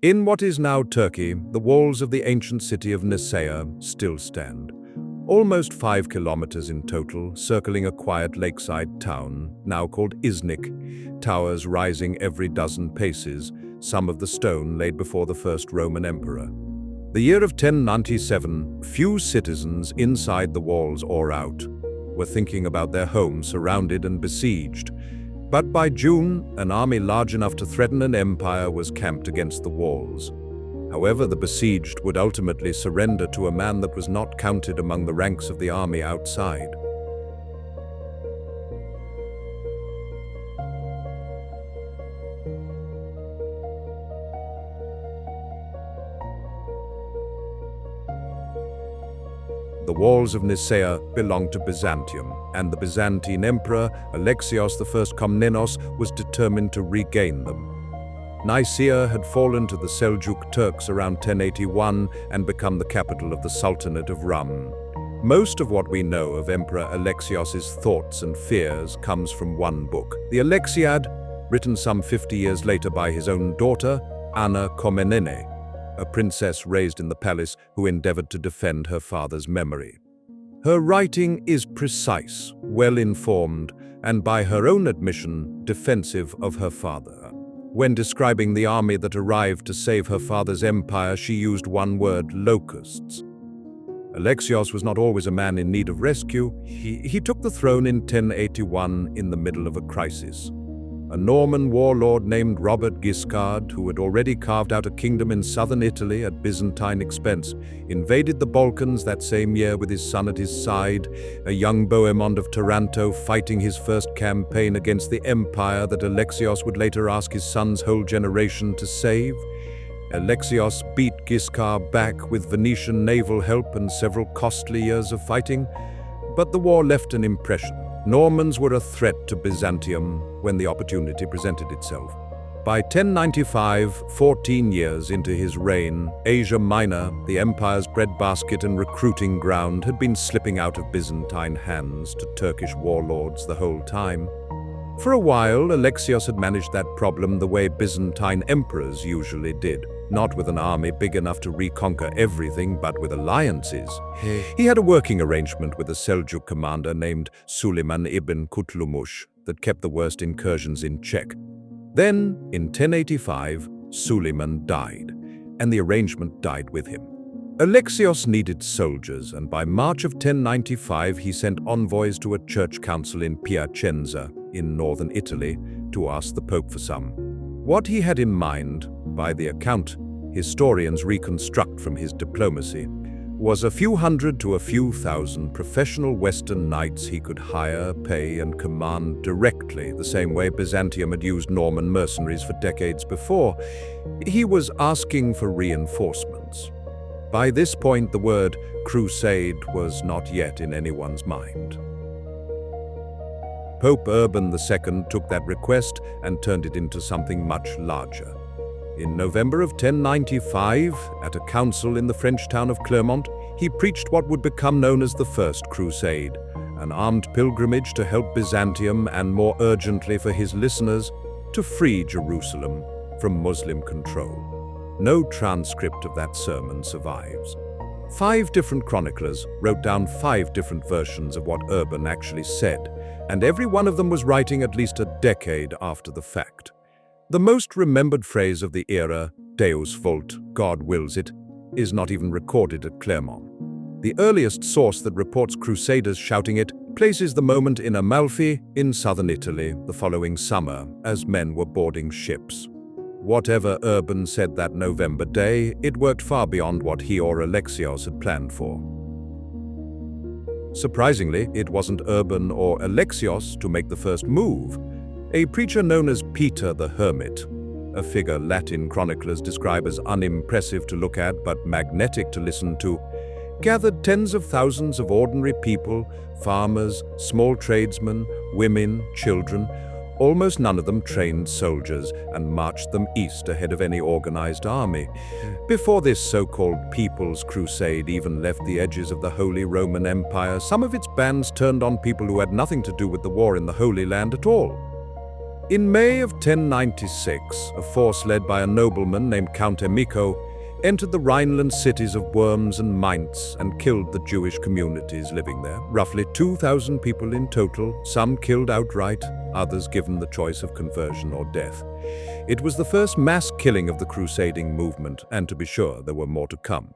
In what is now Turkey, the walls of the ancient city of Nicaea still stand. Almost 5 kilometers in total, circling a quiet lakeside town, now called Iznik, towers rising every dozen paces, some of the stone laid before the first Roman emperor. The year of 1097, few citizens inside the walls or out were thinking about their homes surrounded and besieged. But by June, an army large enough to threaten an empire was camped against the walls. However, the besieged would ultimately surrender to a man that was not counted among the ranks of the army outside. The walls of Nicaea belonged to Byzantium, and the Byzantine emperor, Alexios I Komnenos, was determined to regain them. Nicaea had fallen to the Seljuk Turks around 1081 and become the capital of the Sultanate of Rum. Most of what we know of Emperor Alexios's thoughts and fears comes from one book, the Alexiad, written some 50 years later by his own daughter, Anna Komnene, a princess raised in the palace who endeavored to defend her father's memory. Her writing is precise, well-informed, and by her own admission, defensive of her father. When describing the army that arrived to save her father's empire, she used one word: locusts. Alexios was not always a man in need of rescue. He took the throne in 1081 in the middle of a crisis. A Norman warlord named Robert Guiscard, who had already carved out a kingdom in southern Italy at Byzantine expense, invaded the Balkans that same year with his son at his side, a young Bohemond of Taranto fighting his first campaign against the empire that Alexios would later ask his son's whole generation to save. Alexios beat Guiscard back with Venetian naval help and several costly years of fighting, but the war left an impression. Normans were a threat to Byzantium when the opportunity presented itself. By 1095, 14 years into his reign, Asia Minor, the empire's breadbasket and recruiting ground, had been slipping out of Byzantine hands to Turkish warlords the whole time. For a while, Alexios had managed that problem the way Byzantine emperors usually did, not with an army big enough to reconquer everything, but with alliances. He had a working arrangement with a Seljuk commander named Suleiman ibn Kutlumush that kept the worst incursions in check. Then, in 1085, Suleiman died, and the arrangement died with him. Alexios needed soldiers, and by March of 1095 he sent envoys to a church council in Piacenza, in northern Italy, to ask the Pope for some. What he had in mind, by the account historians reconstruct from his diplomacy, was a few hundred to a few thousand professional Western knights he could hire, pay, and command directly, the same way Byzantium had used Norman mercenaries for decades before. He was asking for reinforcements. By this point, the word crusade was not yet in anyone's mind. Pope Urban II took that request and turned it into something much larger. In November of 1095, at a council in the French town of Clermont, he preached what would become known as the First Crusade, an armed pilgrimage to help Byzantium and, more urgently for his listeners, to free Jerusalem from Muslim control. No transcript of that sermon survives. 5 different chroniclers wrote down 5 different versions of what Urban actually said, and every one of them was writing at least a decade after the fact. The most remembered phrase of the era, Deus vult, God wills it, is not even recorded at Clermont. The earliest source that reports crusaders shouting it places the moment in Amalfi, in southern Italy, the following summer, as men were boarding ships. Whatever Urban said that November day, it worked far beyond what he or Alexios had planned for. Surprisingly, it wasn't Urban or Alexios to make the first move. A preacher known as Peter the Hermit, a figure Latin chroniclers describe as unimpressive to look at but magnetic to listen to, gathered tens of thousands of ordinary people, farmers, small tradesmen, women, children, almost none of them trained soldiers, and marched them east ahead of any organized army. Before this so-called People's Crusade even left the edges of the Holy Roman Empire, some of its bands turned on people who had nothing to do with the war in the Holy Land at all. In May of 1096, a force led by a nobleman named Count Emiko entered the Rhineland cities of Worms and Mainz and killed the Jewish communities living there. Roughly 2,000 people in total, some killed outright, others given the choice of conversion or death. It was the first mass killing of the crusading movement, and to be sure, there were more to come.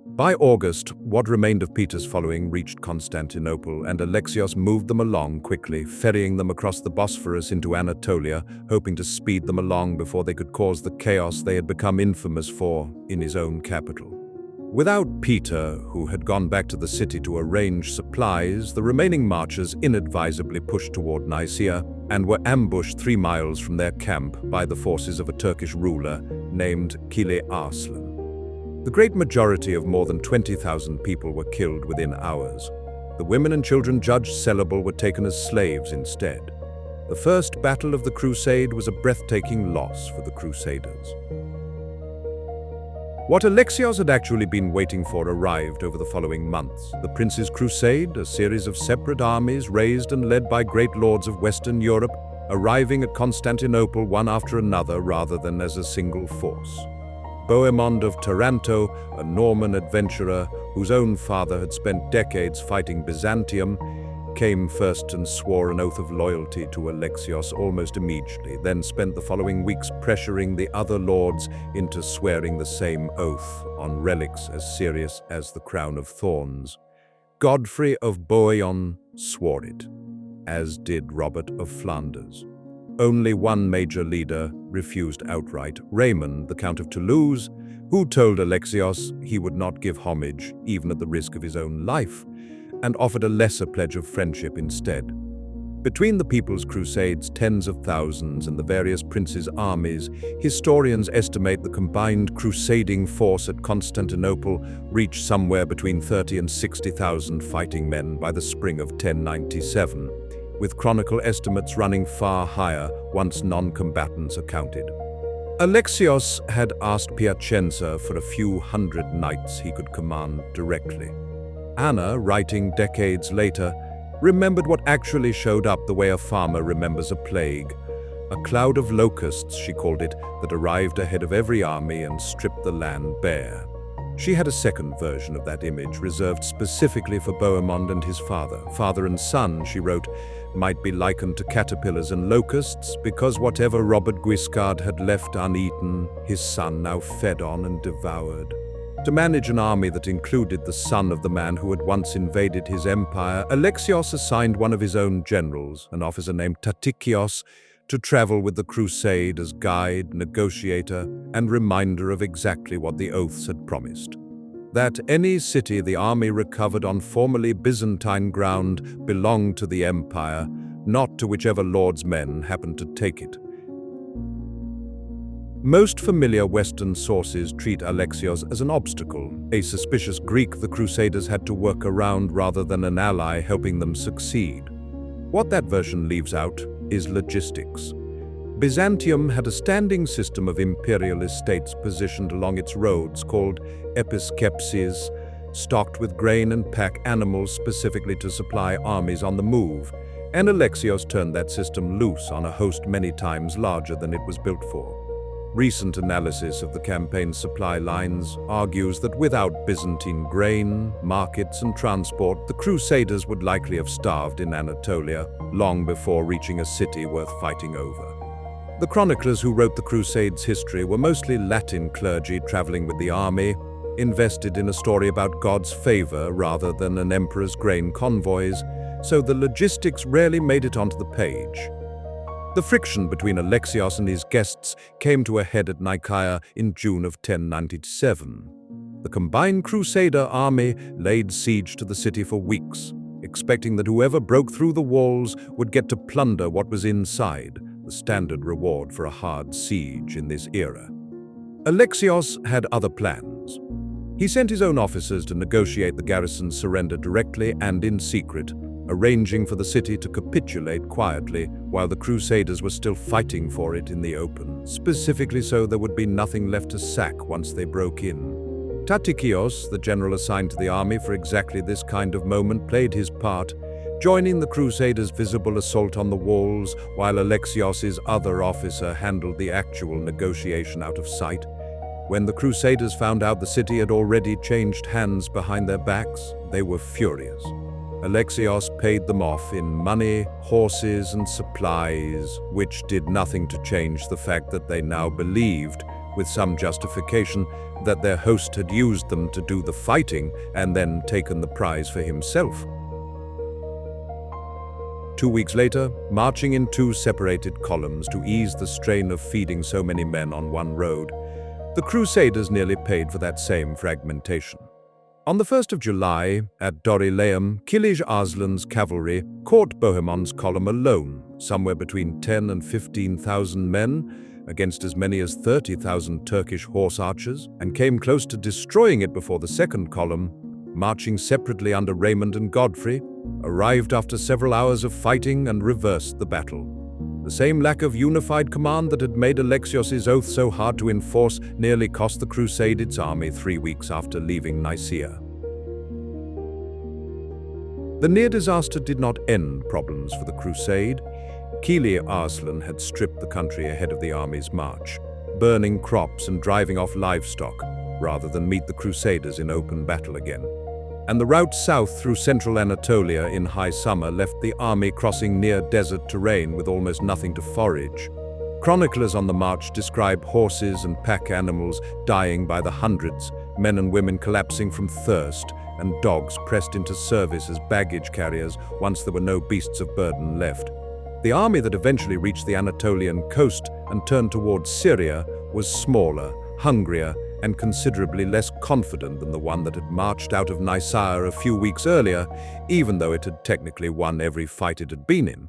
By August, what remained of Peter's following reached Constantinople, and Alexios moved them along quickly, ferrying them across the Bosphorus into Anatolia, hoping to speed them along before they could cause the chaos they had become infamous for in his own capital. Without Peter, who had gone back to the city to arrange supplies, the remaining marchers inadvisably pushed toward Nicaea and were ambushed 3 miles from their camp by the forces of a Turkish ruler named Kile Arslan. The great majority of more than 20,000 people were killed within hours. The women and children judged sellable were taken as slaves instead. The first battle of the crusade was a breathtaking loss for the crusaders. What Alexios had actually been waiting for arrived over the following months. The Prince's Crusade, a series of separate armies raised and led by great lords of Western Europe, arriving at Constantinople one after another rather than as a single force. Bohemond of Taranto, a Norman adventurer whose own father had spent decades fighting Byzantium, came first and swore an oath of loyalty to Alexios almost immediately, then spent the following weeks pressuring the other lords into swearing the same oath on relics as serious as the crown of thorns. Godfrey of Bouillon swore it, as did Robert of Flanders. Only one major leader refused outright, Raymond, the Count of Toulouse, who told Alexios he would not give homage, even at the risk of his own life, and offered a lesser pledge of friendship instead. Between the People's Crusades, tens of thousands, and the various princes' armies, historians estimate the combined crusading force at Constantinople reached somewhere between 30 and 60,000 fighting men by the spring of 1097. With chronicle estimates running far higher once non-combatants are counted. Alexios had asked Piacenza for a few hundred knights he could command directly. Anna, writing decades later, remembered what actually showed up the way a farmer remembers a plague. A cloud of locusts, she called it, that arrived ahead of every army and stripped the land bare. She had a second version of that image, reserved specifically for Bohemond and his father. Father and son, she wrote, might be likened to caterpillars and locusts, because whatever Robert Guiscard had left uneaten, his son now fed on and devoured. To manage an army that included the son of the man who had once invaded his empire, Alexios assigned one of his own generals, an officer named Tatikios, to travel with the crusade as guide, negotiator, and reminder of exactly what the oaths had promised. That any city the army recovered on formerly Byzantine ground belonged to the empire, not to whichever lord's men happened to take it. Most familiar Western sources treat Alexios as an obstacle, a suspicious Greek the Crusaders had to work around rather than an ally helping them succeed. What that version leaves out is logistics. Byzantium had a standing system of imperial estates positioned along its roads called episkepses, stocked with grain and pack animals specifically to supply armies on the move, and Alexios turned that system loose on a host many times larger than it was built for. Recent analysis of the campaign's supply lines argues that without Byzantine grain, markets, and transport, the Crusaders would likely have starved in Anatolia long before reaching a city worth fighting over. The chroniclers who wrote the Crusades' history were mostly Latin clergy traveling with the army, invested in a story about God's favor rather than an emperor's grain convoys, so the logistics rarely made it onto the page. The friction between Alexios and his guests came to a head at Nicaea in June of 1097. The combined Crusader army laid siege to the city for weeks, expecting that whoever broke through the walls would get to plunder what was inside, the standard reward for a hard siege in this era. Alexios had other plans. He sent his own officers to negotiate the garrison's surrender directly and in secret, arranging for the city to capitulate quietly while the Crusaders were still fighting for it in the open, specifically so there would be nothing left to sack once they broke in. Tatikios, the general assigned to the army for exactly this kind of moment, played his part, joining the Crusaders' visible assault on the walls, while Alexios's other officer handled the actual negotiation out of sight. When the Crusaders found out the city had already changed hands behind their backs, they were furious. Alexios paid them off in money, horses, and supplies, which did nothing to change the fact that they now believed, with some justification, that their host had used them to do the fighting and then taken the prize for himself. 2 weeks later, marching in 2 separated columns to ease the strain of feeding so many men on one road, the Crusaders nearly paid for that same fragmentation. On the 1st of July, at Dorylaeum, Kilij Arslan's cavalry caught Bohemon's column alone, somewhere between 10 and 15,000 men, against as many as 30,000 Turkish horse archers, and came close to destroying it before the second column, marching separately under Raymond and Godfrey, arrived after several hours of fighting and reversed the battle. The same lack of unified command that had made Alexios's oath so hard to enforce nearly cost the Crusade its army 3 weeks after leaving Nicaea. The near disaster did not end problems for the Crusade. Kilij Arslan had stripped the country ahead of the army's march, burning crops and driving off livestock, rather than meet the Crusaders in open battle again. And the route south through central Anatolia in high summer left the army crossing near desert terrain with almost nothing to forage. Chroniclers on the march describe horses and pack animals dying by the hundreds, men and women collapsing from thirst, and dogs pressed into service as baggage carriers once there were no beasts of burden left. The army that eventually reached the Anatolian coast and turned towards Syria was smaller, hungrier, and considerably less confident than the one that had marched out of Nicaea a few weeks earlier, even though it had technically won every fight it had been in.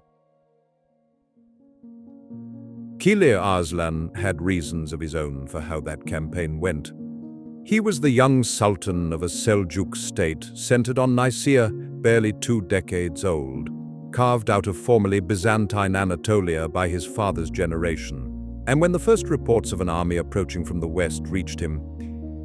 Kilij Arslan had reasons of his own for how that campaign went. He was the young sultan of a Seljuk state centered on Nicaea, barely 2 decades old, carved out of formerly Byzantine Anatolia by his father's generation. And when the first reports of an army approaching from the west reached him,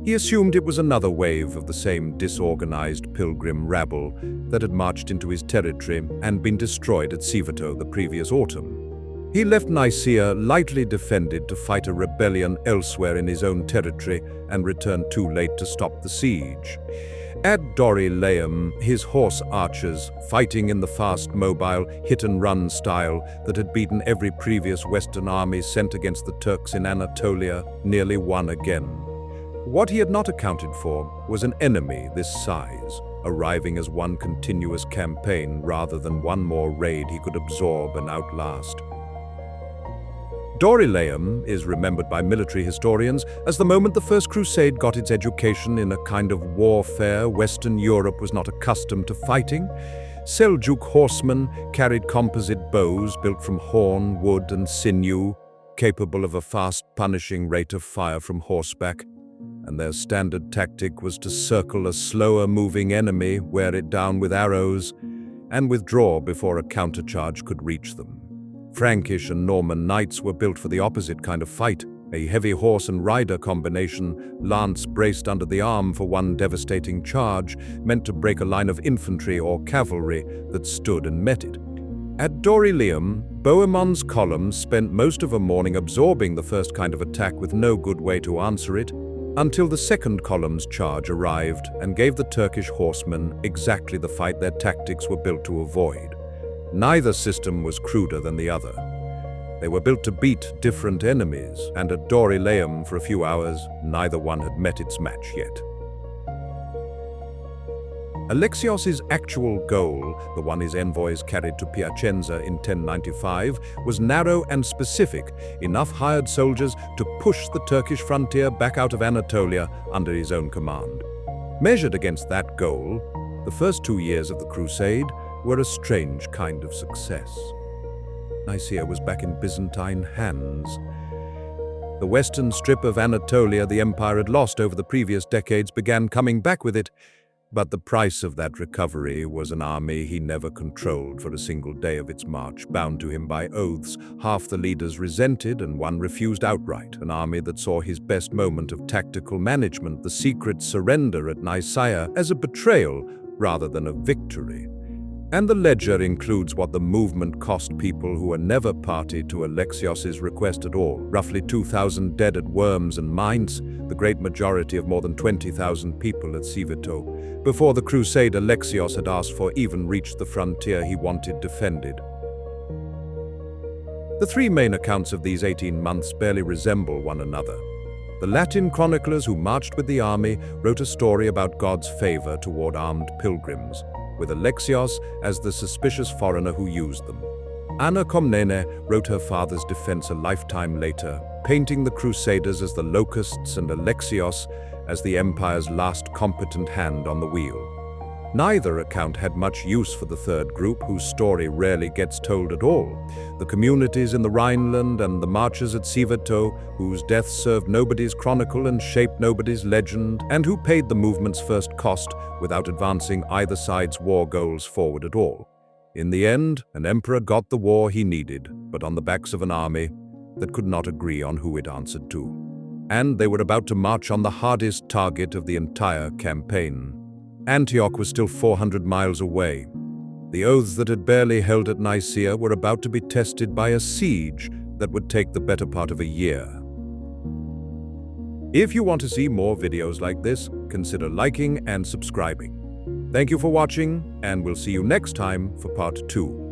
he assumed it was another wave of the same disorganized pilgrim rabble that had marched into his territory and been destroyed at Sivato the previous autumn. He left Nicaea lightly defended to fight a rebellion elsewhere in his own territory and returned too late to stop the siege. At Dorylaeum, his horse archers, fighting in the fast, mobile, hit-and-run style that had beaten every previous Western army sent against the Turks in Anatolia, nearly won again. What he had not accounted for was an enemy this size, arriving as one continuous campaign rather than one more raid he could absorb and outlast. Dorylaeum is remembered by military historians as the moment the First Crusade got its education in a kind of warfare Western Europe was not accustomed to fighting. Seljuk horsemen carried composite bows built from horn, wood, and sinew, capable of a fast, punishing rate of fire from horseback, and their standard tactic was to circle a slower-moving enemy, wear it down with arrows, and withdraw before a countercharge could reach them. Frankish and Norman knights were built for the opposite kind of fight, a heavy horse and rider combination, lance braced under the arm for one devastating charge, meant to break a line of infantry or cavalry that stood and met it. At Dorylaeum, Bohemon's column spent most of a morning absorbing the first kind of attack with no good way to answer it, until the second column's charge arrived and gave the Turkish horsemen exactly the fight their tactics were built to avoid. Neither system was cruder than the other. They were built to beat different enemies, and at Dorylaeum for a few hours, neither one had met its match yet. Alexios's actual goal, the one his envoys carried to Piacenza in 1095, was narrow and specific, enough hired soldiers to push the Turkish frontier back out of Anatolia under his own command. Measured against that goal, the first 2 years of the Crusade were a strange kind of success. Nicaea was back in Byzantine hands. The western strip of Anatolia the empire had lost over the previous decades began coming back with it, but the price of that recovery was an army he never controlled for a single day of its march, bound to him by oaths half the leaders resented and one refused outright, an army that saw his best moment of tactical management, the secret surrender at Nicaea, as a betrayal rather than a victory. And the ledger includes what the movement cost people who were never party to Alexios's request at all. Roughly 2,000 dead at Worms and Mainz, the great majority of more than 20,000 people at Civito. Before the crusade Alexios had asked for even reached the frontier he wanted defended. The three main accounts of these 18 months barely resemble one another. The Latin chroniclers who marched with the army wrote a story about God's favor toward armed pilgrims, with Alexios as the suspicious foreigner who used them. Anna Komnene wrote her father's defense a lifetime later, painting the Crusaders as the locusts and Alexios as the empire's last competent hand on the wheel. Neither account had much use for the third group, whose story rarely gets told at all. The communities in the Rhineland and the marchers at Civito, whose deaths served nobody's chronicle and shaped nobody's legend, and who paid the movement's first cost without advancing either side's war goals forward at all. In the end, an emperor got the war he needed, but on the backs of an army that could not agree on who it answered to. And they were about to march on the hardest target of the entire campaign. Antioch was still 400 miles away. The oaths that had barely held at Nicaea were about to be tested by a siege that would take the better part of a year. If you want to see more videos like this, consider liking and subscribing. Thank you for watching, and we'll see you next time for part 2.